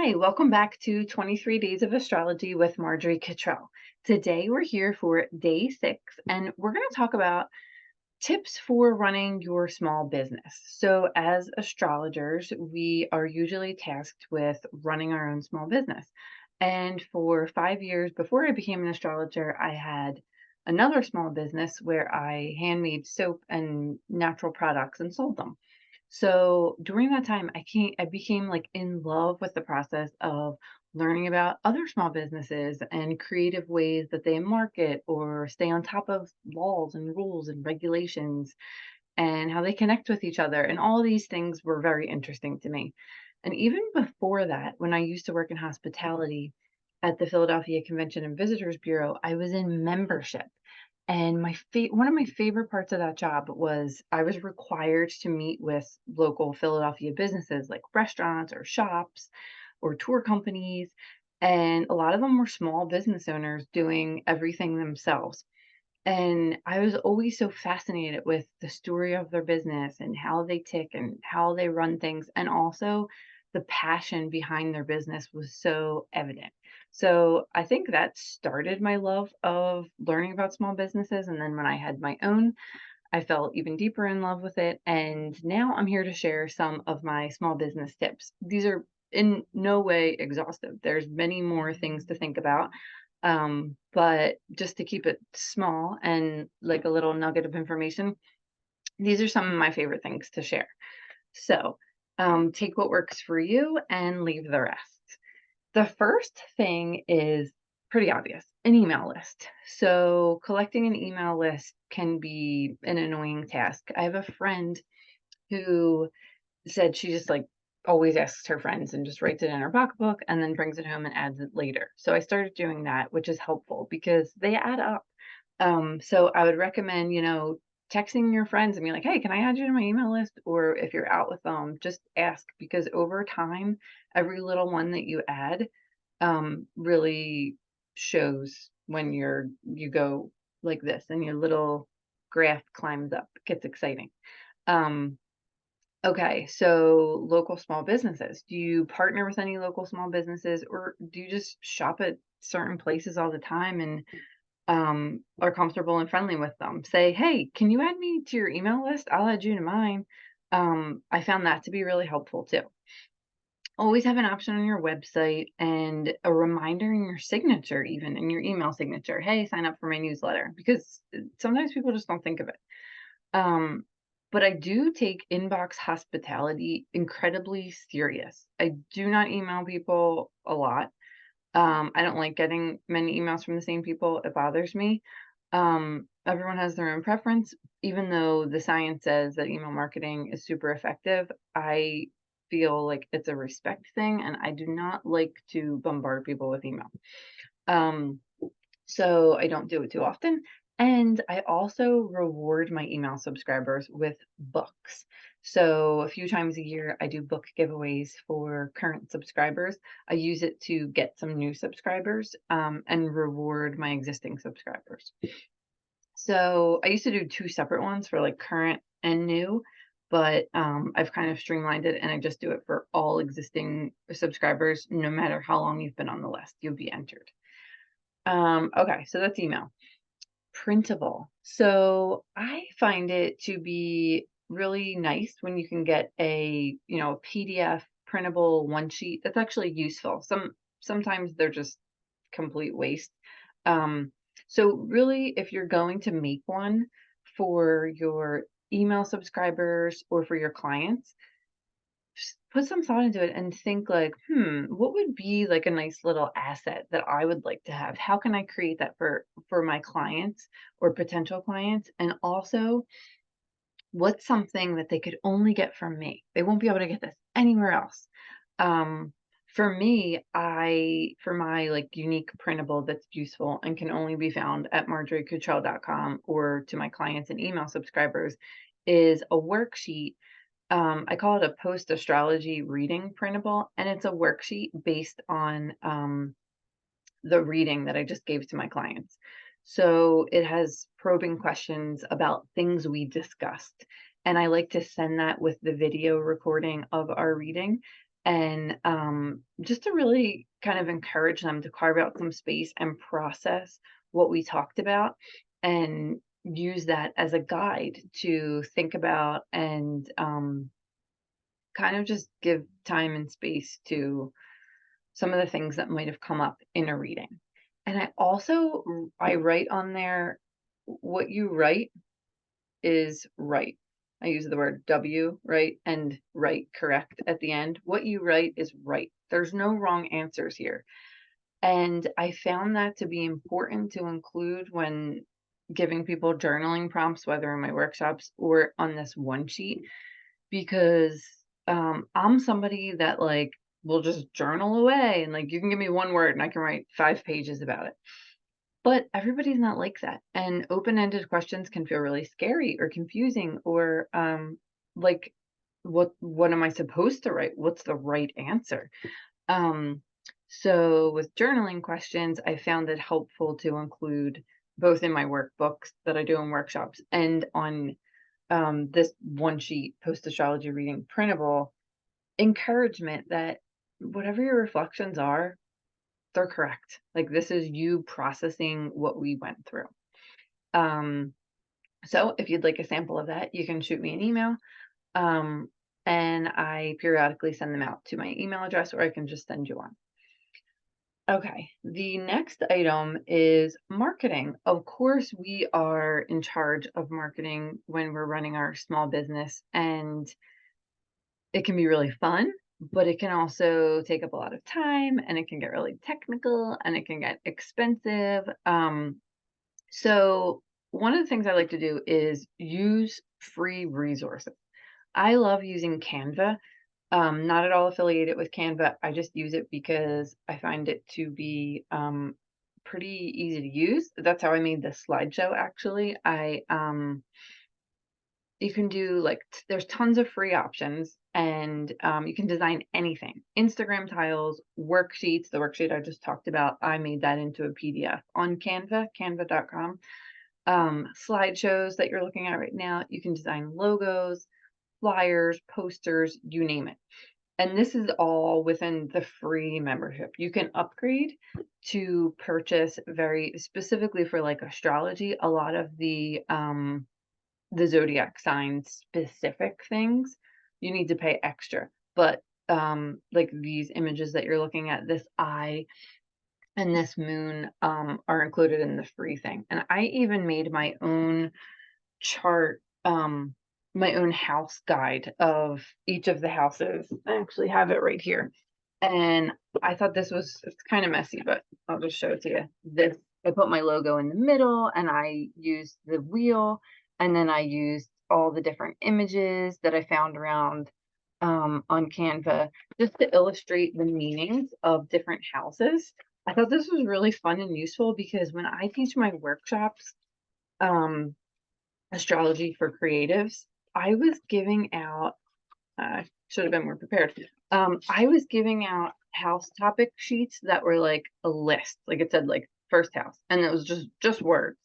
Hi, welcome back to 23 Days of Astrology with Marjorie. Today we're here for day 6, and we're going to talk about tips for running your small business. So, as astrologers, we are usually tasked with running our own small business. And for 5 years before I became an astrologer, I had another small business where I handmade soap and natural products and sold them. So during that time, I became like in love with the process of learning about other small businesses and creative ways that they market or stay on top of laws and rules and regulations and how they connect with each other. And all these things were very interesting to me. And even before that, when I used to work in hospitality at the Philadelphia Convention and Visitors Bureau, I was in membership. And one of my favorite parts of that job was I was required to meet with local Philadelphia businesses like restaurants or shops or tour companies. And a lot of them were small business owners doing everything themselves. And I was always so fascinated with the story of their business and how they tick and how they run things. And also the passion behind their business was so evident. So I think that started my love of learning about small businesses. And then when I had my own, I fell even deeper in love with it. And now I'm here to share some of my small business tips. These are in no way exhaustive. There's many more things to think about. But just to keep it small and like a little nugget of information, these are some of my favorite things to share. So, take what works for you and leave the rest. The first thing is pretty obvious, an email list. So, collecting an email list can be an annoying task. I have a friend who said she just like always asks her friends and just writes it in her pocketbook and then brings it home and adds it later. So I started doing that, which is helpful because they add up. So I would recommend, texting your friends and be like, hey, can I add you to my email list? Or if you're out with them, just ask because over time, every little one that you add really shows when you go like this and your little graph climbs up. It gets exciting. Um, Okay, so local small businesses. Do you partner with any local small businesses or do you just shop at certain places all the time and are comfortable and friendly with them? Say, hey, can you add me to your email list? I'll add you to mine. I found that to be really helpful too. Always have an option on your website and a reminder in your signature, even in your email signature. Hey, sign up for my newsletter because sometimes people just don't think of it. Um, but I do take inbox hospitality incredibly serious. I do not email people a lot. I don't like getting many emails from the same people. It bothers me. Everyone has their own preference. Even though the science says that email marketing is super effective, I feel like it's a respect thing, and I do not like to bombard people with email. Um, so I don't do it too often. And I also reward my email subscribers with books. So a few times a year, I do book giveaways for current subscribers. I use it to get some new subscribers and reward my existing subscribers. So I used to do two separate ones for like current and new, but I've kind of streamlined it and I just do it for all existing subscribers, no matter how long you've been on the list, you'll be entered. Okay, so that's email. Printable. So I find it to be really nice when you can get a PDF printable one sheet. That's actually useful. Sometimes they're just complete waste. Um, so really, if you're going to make one for your email subscribers or for your clients, just put some thought into it and think like, what would be like a nice little asset that I would like to have? How can I create that for my clients or potential clients? And also, what's something that they could only get from me? They won't be able to get this anywhere else. Um, for me, for my like unique printable that's useful and can only be found at marjoriecoutrell.com or to my clients and email subscribers is a worksheet. I call it a post astrology reading printable, and it's a worksheet based on the reading that I just gave to my clients. So it has probing questions about things we discussed. And I like to send that with the video recording of our reading. and just to really kind of encourage them to carve out some space and process what we talked about and use that as a guide to think about and kind of just give time and space to some of the things that might have come up in a reading. And I write on there, what you write is right. I use the word W, right, and right, correct at the end. What you write is right. There's no wrong answers here. And I found that to be important to include when giving people journaling prompts, whether in my workshops or on this one sheet, because I'm somebody that like will just journal away and like you can give me one word and I can write 5 pages about it. But everybody's not like that, and open-ended questions can feel really scary or confusing or, like, what am I supposed to write? What's the right answer? Um, so with journaling questions, I found it helpful to include both in my workbooks that I do in workshops and on, this one sheet post-astrology reading printable, encouragement that whatever your reflections are, they're correct. Like, this is you processing what we went through. Um, so if you'd like a sample of that, you can shoot me an email. Um, and I periodically send them out to my email address, or I can just send you one. Okay, the next item is marketing. Of course, we are in charge of marketing when we're running our small business, and it can be really fun, but it can also take up a lot of time and it can get really technical and it can get expensive. So one of the things I like to do is use free resources. I love using Canva. Not at all affiliated with Canva. I just use it because I find it to be pretty easy to use. That's how I made the slideshow actually. You can do like there's tons of free options and you can design anything. Instagram tiles, worksheets, the worksheet I just talked about, I made that into a PDF on Canva, canva.com. Slideshows that you're looking at right now, you can design logos, flyers, posters, you name it. And this is all within the free membership. You can upgrade to purchase very specifically for like astrology, a lot of the zodiac sign specific things, you need to pay extra. But like these images that you're looking at, this eye and this moon are included in the free thing. And I even made my own chart, my own house guide of each of the houses. I actually have it right here. And I thought it's kind of messy, but I'll just show it to you. I put my logo in the middle and I used the wheel and then I used all the different images that I found around on Canva just to illustrate the meanings of different houses. I thought this was really fun and useful because when I teach my workshops, um, astrology for creatives, I was giving out, should have been more prepared. I was giving out house topic sheets that were like a list, like it said like first house, and it was just words.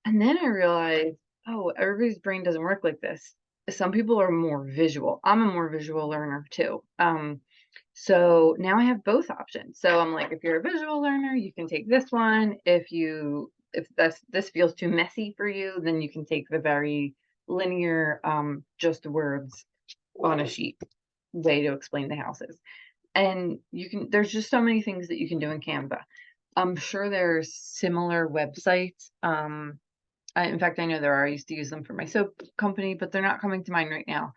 And then I realized, oh, everybody's brain doesn't work like this. Some people are more visual. I'm a more visual learner too. So now I have both options. So I'm like, if you're a visual learner, you can take this one. If this feels too messy for you, then you can take the very linear, just words on a sheet way to explain the houses. And there's just so many things that you can do in Canva. I'm sure there's similar websites. In fact, I know there are. I used to use them for my soap company, but they're not coming to mind right now.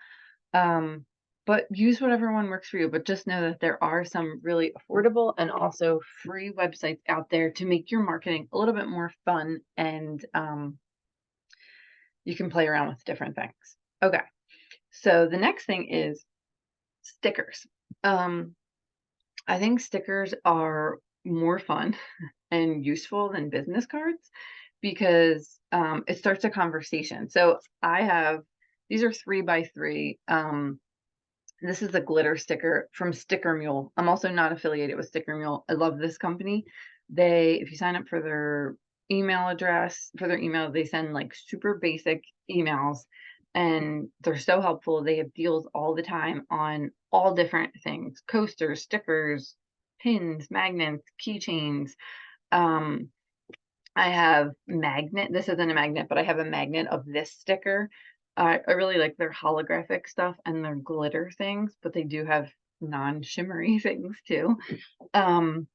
But use whatever one works for you. But just know that there are some really affordable and also free websites out there to make your marketing a little bit more fun and you can play around with different things. Okay, so the next thing is stickers. I think stickers are more fun and useful than business cards because it starts a conversation. So these are 3x3. This is a glitter sticker from Sticker Mule. I'm also not affiliated with Sticker Mule. I love this company. If you sign up for their email, they send like super basic emails and they're so helpful. They have deals all the time on all different things: coasters, stickers, pins, magnets, keychains. Um, I have magnet. This isn't a magnet, but I have a magnet of this sticker. I really like their holographic stuff and their glitter things, but they do have non-shimmery things too. Um,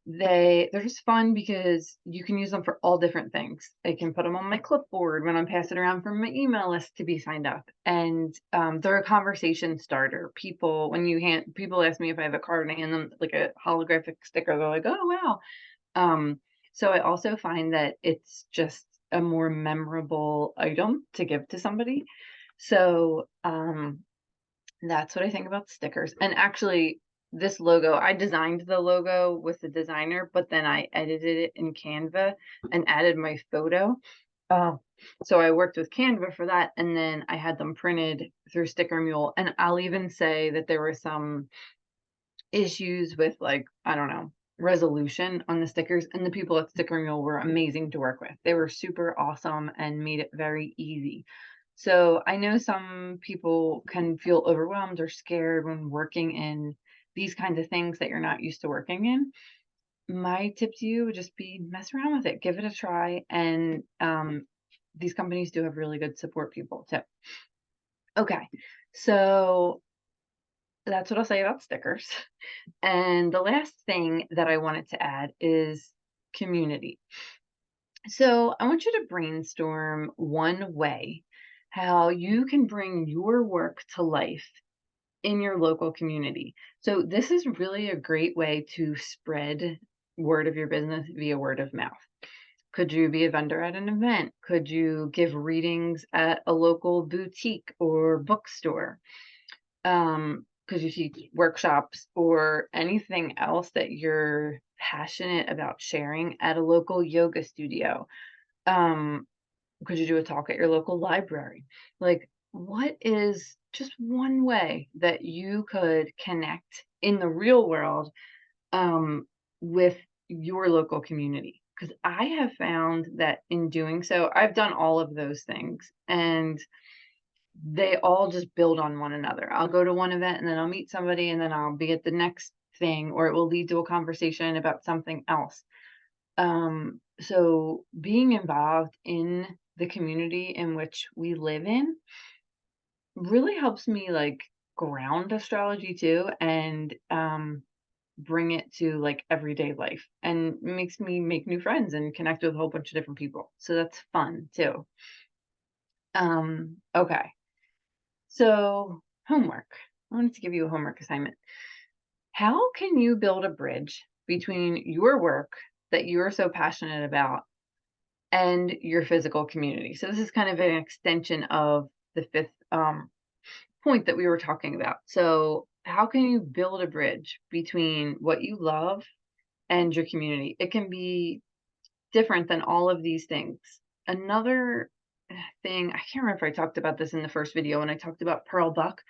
they're just fun because you can use them for all different things. I can put them on my clipboard when I'm passing around from my email list to be signed up, and they're a conversation starter. People ask me if I have a card and I hand them like a holographic sticker, they're like, "Oh, wow." Um, so I also find that it's just a more memorable item to give to somebody. So, that's what I think about stickers. And actually, this logo, I designed the logo with the designer, but then I edited it in Canva and added my photo. Uh, so I worked with Canva for that, and then I had them printed through Sticker Mule. And I'll even say that there were some issues with, like, I don't know, resolution on the stickers, and the people at Sticker Mule were amazing to work with. They were super awesome and made it very easy. So I know some people can feel overwhelmed or scared when working in these kinds of things that you're not used to working in. My tip to you would just be mess around with it, give it a try, and these companies do have really good support people too. Okay, so that's what I'll say about stickers. And the last thing that I wanted to add is community. So I want you to brainstorm one way how you can bring your work to life in your local community. So this is really a great way to spread word of your business via word of mouth. Could you be a vendor at an event? Could you give readings at a local boutique or bookstore? Could you teach workshops or anything else that you're passionate about sharing at a local yoga studio? Um, could you do a talk at your local library? Like, what is just one way that you could connect in the real world um, with your local community? Because I have found that in doing so, I've done all of those things, and they all just build on one another. I'll go to one event and then I'll meet somebody and then I'll be at the next thing, or it will lead to a conversation about something else. So being involved in the community in which we live in really helps me like ground astrology too, and bring it to like everyday life, and makes me make new friends and connect with a whole bunch of different people. So that's fun too. Okay. So, homework. I wanted to give you a homework assignment. How can you build a bridge between your work that you're so passionate about and your physical community? So, this is kind of an extension of the fifth point that we were talking about. So, how can you build a bridge between what you love and your community? It can be different than all of these things. Another thing, I can't remember if I talked about this in the first video when I talked about Pearl Buck.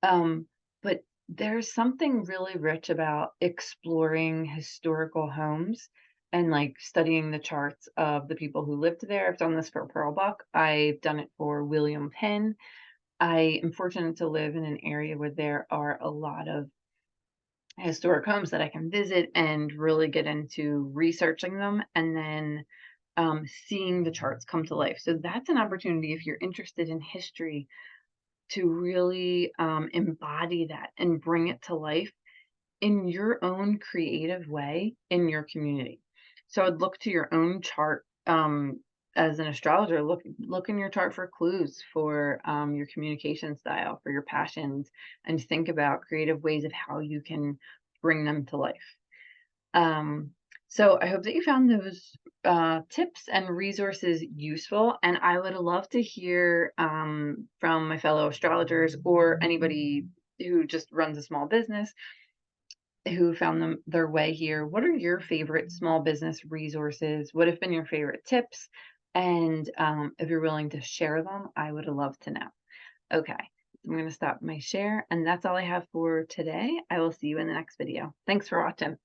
But there's something really rich about exploring historical homes and like studying the charts of the people who lived there. I've done this for Pearl Buck. I've done it for William Penn. I am fortunate to live in an area where there are a lot of historic homes that I can visit and really get into researching them, and then seeing the charts come to life. So that's an opportunity if you're interested in history to really embody that and bring it to life in your own creative way in your community. So I'd look to your own chart as an astrologer. Look in your chart for clues for your communication style, for your passions, and think about creative ways of how you can bring them to life. So I hope that you found those tips and resources useful, and I would love to hear from my fellow astrologers or anybody who just runs a small business who found their way here. What are your favorite small business resources? What have been your favorite tips? And if you're willing to share them, I would love to know. Okay, I'm going to stop my share, and that's all I have for today. I will see you in the next video. Thanks for watching.